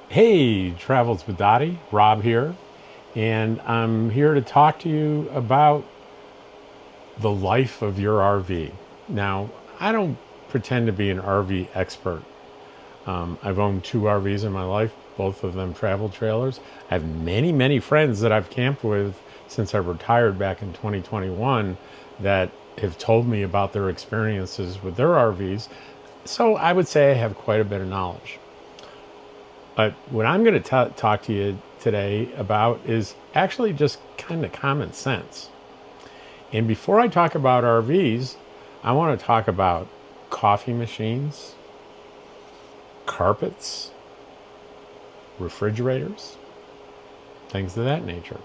Hey, Travels with Dottie, Rob here, and I'm here to talk to you about the life of your RV. Now, I don't pretend to be an RV expert. I've owned two RVs in my life, both of them travel trailers. I have many friends that I've camped with since I retired back in 2021 that have told me about their experiences with their RVs. So I would say I have quite a bit of knowledge. But what I'm going to talk to you today about is actually just kind of common sense. And before I talk about RVs, I want to talk about coffee machines, carpets, refrigerators, things of that nature.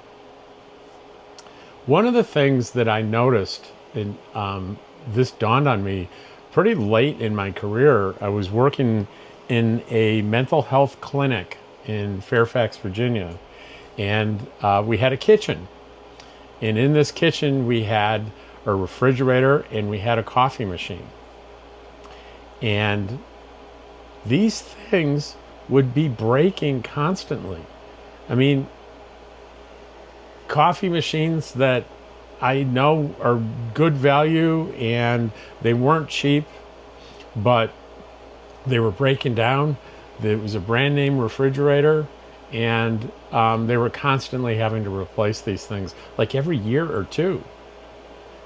One of the things that I noticed, and this dawned on me pretty late in my career, I was working in a mental health clinic in Fairfax, Virginia, and we had a kitchen. And in this kitchen, we had a refrigerator and we had a coffee machine. And these things would be breaking constantly. I mean, coffee machines that I know are good value and they weren't cheap, but they were breaking down. It was a brand name refrigerator, and they were constantly having to replace these things like every year or two.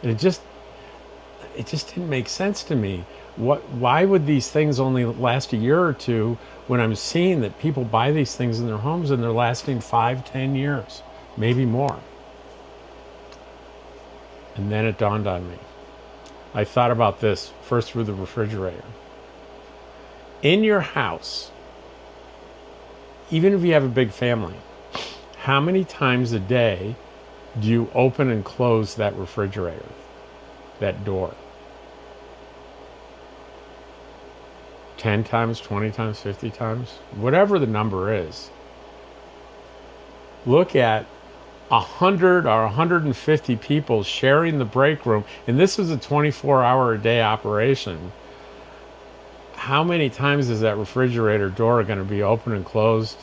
And it just didn't make sense to me. Why would these things only last a year or two when I'm seeing that people buy these things in their homes and they're lasting 5-10 years, maybe more? And then it dawned on me. I thought about this first with the refrigerator. In your house, even if you have a big family, how many times a day do you open and close that refrigerator, that door? 10 times, 20 times, 50 times, whatever the number is. Look at 100 or 150 people sharing the break room, and this is a 24-hour-a-day operation. How many times is that refrigerator door going to be open and closed,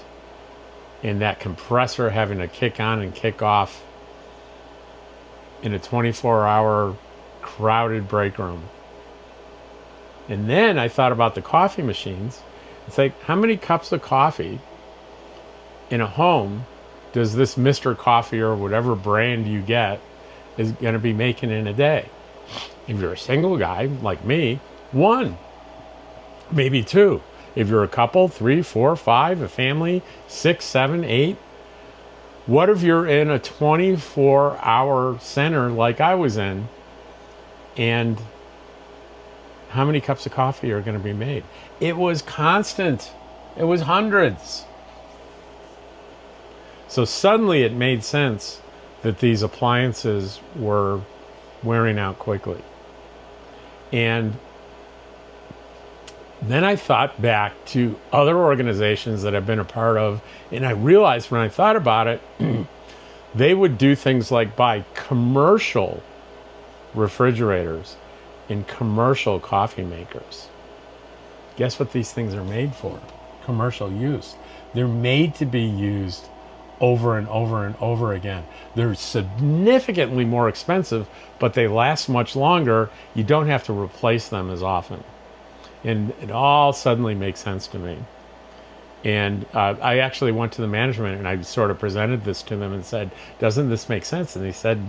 and that compressor having to kick on and kick off in a 24-hour crowded break room? And then I thought about the coffee machines. It's like, how many cups of coffee in a home does this Mr. Coffee or whatever brand you get is going to be making in a day? If you're a single guy like me, one, maybe two. If you're a couple, 3, 4, 5, a family, 6, 7, 8. What if you're in a 24-hour center like I was in, and how many cups of coffee are going to be made? It was constant. It was hundreds. So suddenly it made sense that these appliances were wearing out quickly. And then I thought back to other organizations that I've been a part of, and I realized when I thought about it, they would do things like buy commercial refrigerators and commercial coffee makers. Guess what these things are made for? Commercial use. They're made to be used over and over and over again. They're significantly more expensive, but they last much longer. You don't have to replace them as often. And it all suddenly makes sense to me. And I actually went to the management and I sort of presented this to them and said, doesn't this make sense? And they said,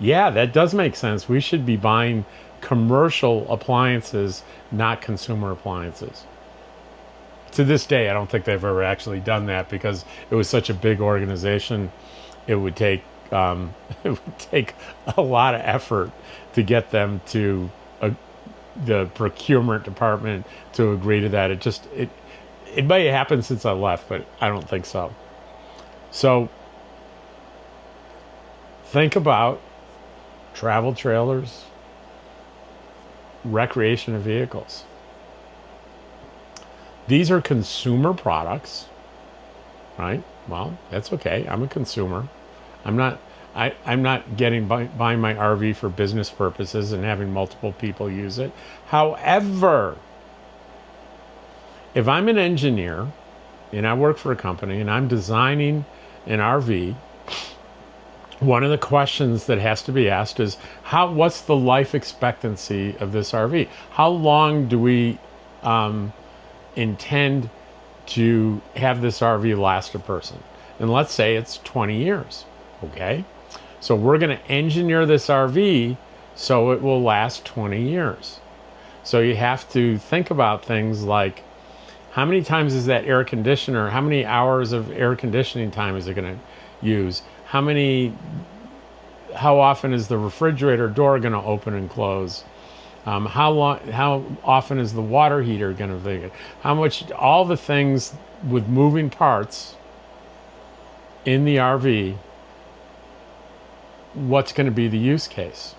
yeah, that does make sense. We should be buying commercial appliances, not consumer appliances. To this day, I don't think they've ever actually done that because it was such a big organization. It would take a lot of effort to get them to the procurement department to agree to that. It may have happened since I left, but I don't think so. So think about travel trailers, recreation vehicles. These are consumer products, right? Well, that's okay. I'm a consumer. I'm not buying my RV for business purposes and having multiple people use it. However, if I'm an engineer and I work for a company and I'm designing an RV, one of the questions that has to be asked is what's the life expectancy of this RV? How long do we intend to have this RV last a person? And let's say it's 20 years. Okay. So we're going to engineer this RV so it will last 20 years. So you have to think about things like, how many times is that air conditioner, how many hours of air conditioning time is it going to use? How often is the refrigerator door going to open and close? How often is the water heater going to be? How much, all the things with moving parts in the RV, what's going to be the use case?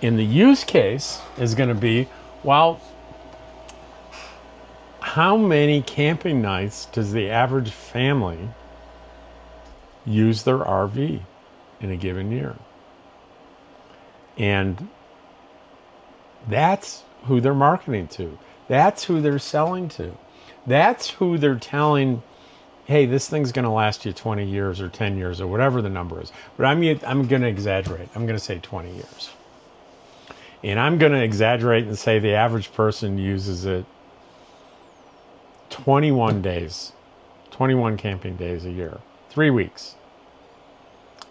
And the use case is going to be, well, how many camping nights does the average family use their RV in a given year? And that's who they're marketing to. That's who they're selling to. That's who they're telling, hey, this thing's going to last you 20 years or 10 years or whatever the number is. But I'm going to exaggerate. I'm going to say 20 years. And I'm going to exaggerate and say the average person uses it 21 days, 21 camping days a year, 3 weeks.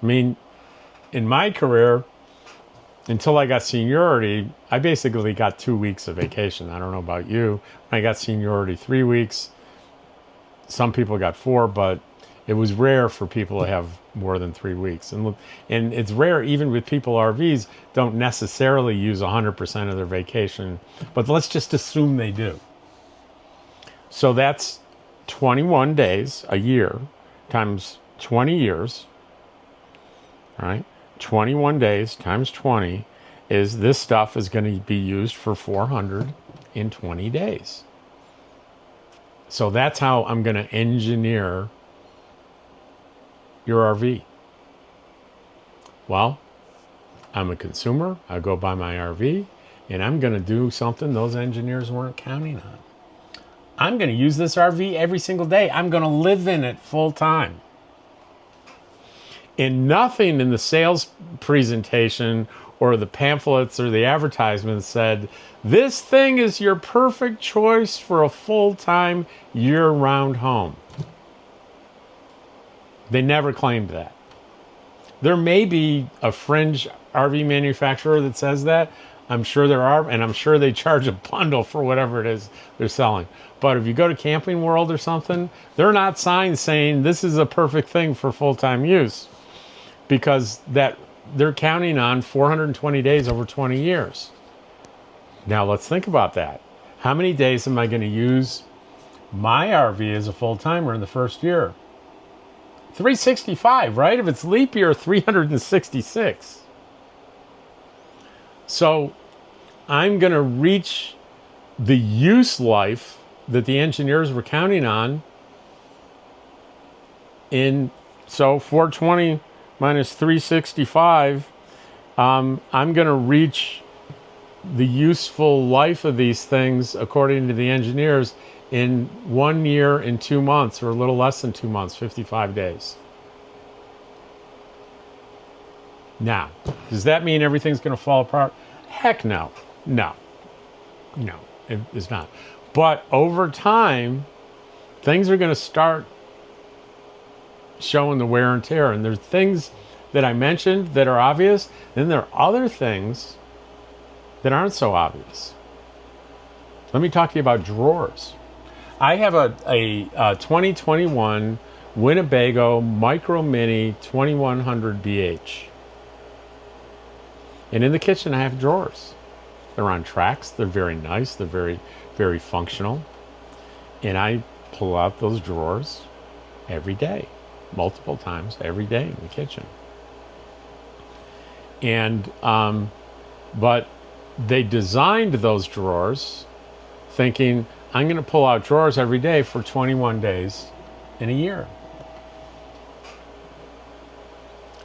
I mean, in my career, until I got seniority, I basically got 2 weeks of vacation. I don't know about you. When I got seniority, 3 weeks. Some people got 4, but it was rare for people to have more than 3 weeks. And it's rare, even with people RVs, don't necessarily use 100% of their vacation. But let's just assume they do. So that's 21 days a year times 20 years. All right? 21 days times 20 is this stuff is going to be used for 420 days. So that's how I'm going to engineer your RV. Well, I'm a consumer. I go buy my RV, and I'm going to do something those engineers weren't counting on. I'm going to use this RV every single day. I'm going to live in it full time. And nothing in the sales presentation or the pamphlets or the advertisements said, this thing is your perfect choice for a full-time, year-round home. They never claimed that. There may be a fringe RV manufacturer that says that. I'm sure there are, and I'm sure they charge a bundle for whatever it is they're selling. But if you go to Camping World or something, they're not signs saying this is a perfect thing for full-time use, because that they're counting on 420 days over 20 years. Now let's think about that. How many days am I going to use my RV as a full-timer in the first year? 365, right? If it's leap year, 366. So I'm going to reach the use life that the engineers were counting on so 420 minus 365, I'm going to reach the useful life of these things, according to the engineers, in 1 year and 2 months, or a little less than 2 months, 55 days. Now, does that mean everything's going to fall apart? Heck no. No, it is not. But over time, things are going to start showing the wear and tear. And there's things that I mentioned that are obvious. Then there are other things that aren't so obvious. Let me talk to you about drawers. I have a 2021 Winnebago Micro Mini 2100 BH. And in the kitchen, I have drawers. They're on tracks. They're very nice. They're very, very functional. And I pull out those drawers every day, multiple times every day in the kitchen. And, but they designed those drawers thinking, I'm going to pull out drawers every day for 21 days in a year.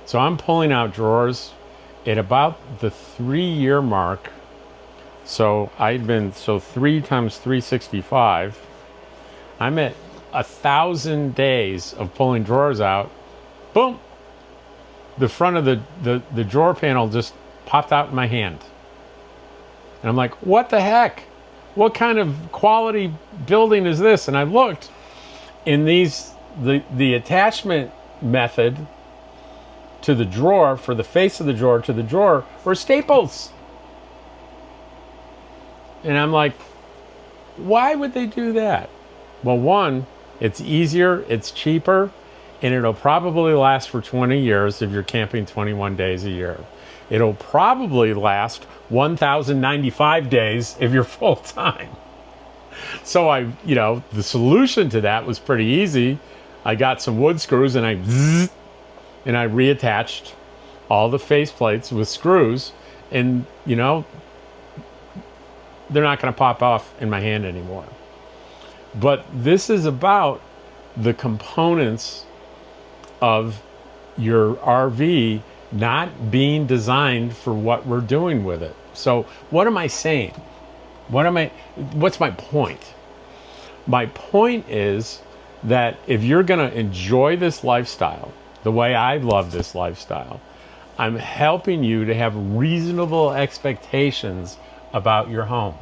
So I'm pulling out drawers at about the 3-year mark. So 3 times 365. I'm at 1,000 days of pulling drawers out, boom, the front of the drawer panel just popped out in my hand. And I'm like, what the heck? What kind of quality building is this? And I looked, in the attachment method to the drawer, for the face of the drawer to the drawer, were staples. And I'm like, why would they do that? Well, one, it's easier, it's cheaper, and it'll probably last for 20 years if you're camping 21 days a year. It'll probably last 1,095 days if you're full time. So the solution to that was pretty easy. I got some wood screws and I reattached all the face plates with screws, and they're not going to pop off in my hand anymore. But this is about the components of your RV not being designed for what we're doing with it. So what am I saying? What's my point? My point is that if you're going to enjoy this lifestyle the way I love this lifestyle, I'm helping you to have reasonable expectations about your home.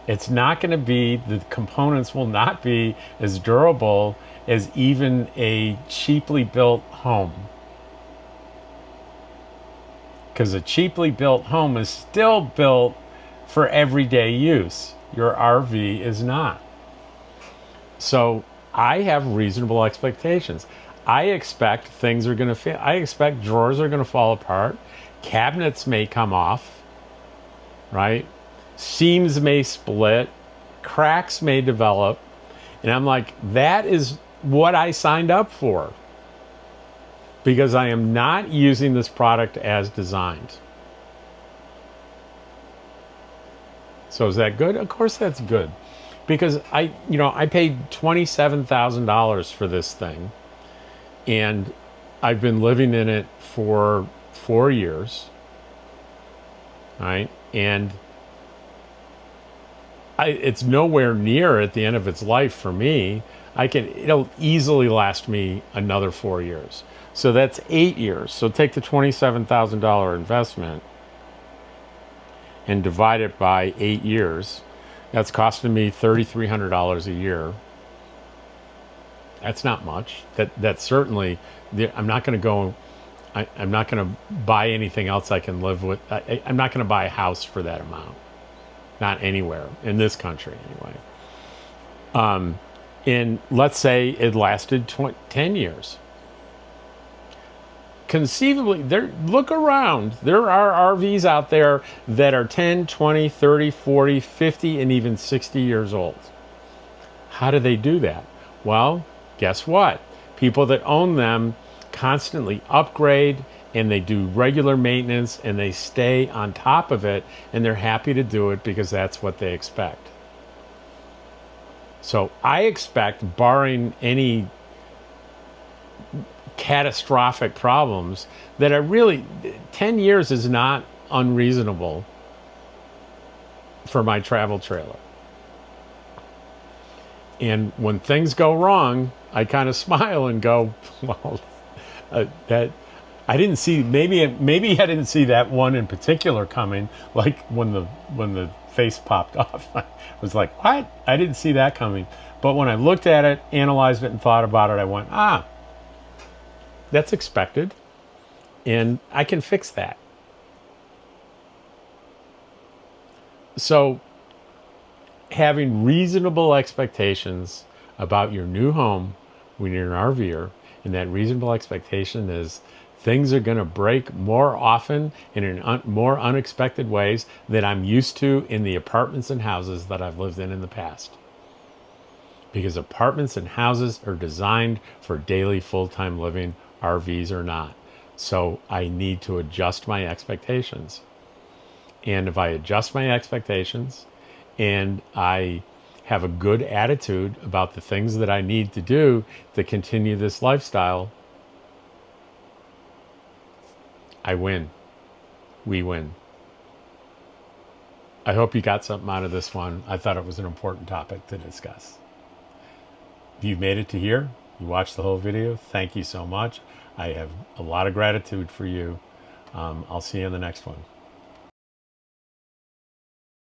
It's not going to be, the components will not be as durable as even a cheaply built home. Because a cheaply built home is still built for everyday use. Your RV is not. So I have reasonable expectations. I expect things are going to fail. I expect drawers are going to fall apart. Cabinets may come off, right? Seams may split. Cracks may develop. And I'm like, that is what I signed up for. Because I am not using this product as designed. So is that good? Of course that's good. Because I paid $27,000 for this thing. And I've been living in it for 4 years. Right? And it's nowhere near at the end of its life for me. It'll easily last me another 4 years. So that's 8 years. So take the $27,000 investment and divide it by 8 years. That's costing me $3,300 a year. That's not much. That's certainly, I'm not going to go, I'm not going to buy anything else I can live with. I'm not going to buy a house for that amount. Not anywhere, in this country anyway. And let's say it lasted 10 years. Conceivably, look around. There are RVs out there that are 10, 20, 30, 40, 50, and even 60 years old. How do they do that? Well, guess what? People that own them constantly upgrade, and they do regular maintenance, and they stay on top of it, and they're happy to do it because that's what they expect. So I expect, barring any catastrophic problems, that 10 years is not unreasonable for my travel trailer. And when things go wrong, I kind of smile and go, well, that I didn't see, maybe I didn't see that one in particular coming, like when the face popped off. I was like, what? I didn't see that coming. But when I looked at it, analyzed it, and thought about it, I went, that's expected, and I can fix that. So having reasonable expectations about your new home when you're an RVer, and that reasonable expectation is things are going to break more often and in more unexpected ways than I'm used to in the apartments and houses that I've lived in the past. Because apartments and houses are designed for daily full-time living. RVs are not. So I need to adjust my expectations. And if I adjust my expectations and I have a good attitude about the things that I need to do to continue this lifestyle, I win. We win. I hope you got something out of this one. I thought it was an important topic to discuss. If you've made it to here, you watched the whole video, thank you so much. I have a lot of gratitude for you. I'll see you in the next one.